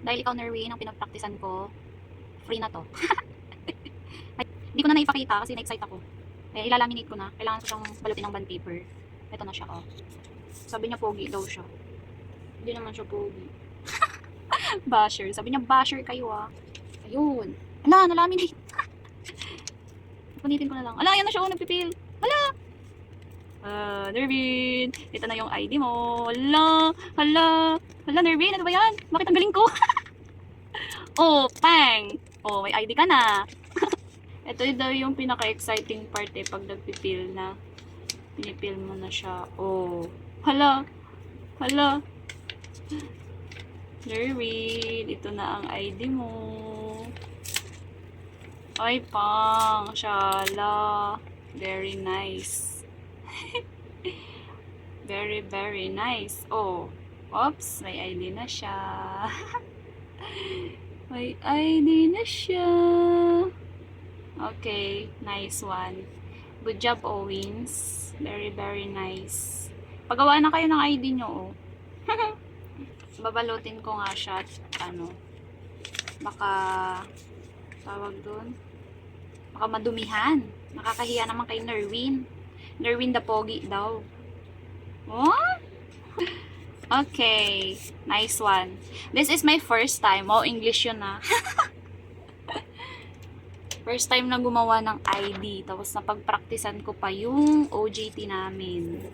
Dahil ikaw, Nerwin, ang pinagpraktisan ko, free na to. Hindi ko na naipakita kasi na-excite ako. Kaya ilalaminate ko na. Kailangan ko siyang balutin ng bond paper. Ito na siya, oh. Sabi niya pogi daw siya. Hindi naman siya pogi. Basher. Sabi niya, basher kayo, ah. Ayun. Ala, nalaminate. Punitin ko na lang. Ala, yan na siya, oh, nagpipil. Ala! Nervin, ito na yung ID mo. Hala, hala. Hala, Nervin, ano ba yan? Bakit ang galing ko? Oh, pang! Oh, may ID ka na. Ito daw yung pinaka-exciting part eh, pag nagpipil na. Pinipil mo na siya. Oh, hala. Hala. Nervin, ito na ang ID mo. Ay, pang. Shala. Very nice. Very, very nice. Oh, oops, may ID na siya. May ID na siya. Okay, nice one. Good job, Owens. Very, very nice. Pagawa na kayo ng ID nyo, oh. Babalutin ko nga siya at ano, baka tawag doon, baka madumihan. Nakakahiya naman kay Nerwin. Nerwin the Pogi daw. Oh? Okay. Nice one. This is my first time. Oh, English yun ah. First time na gumawa ng ID. Tapos napagpraktisan ko pa yung OJT namin.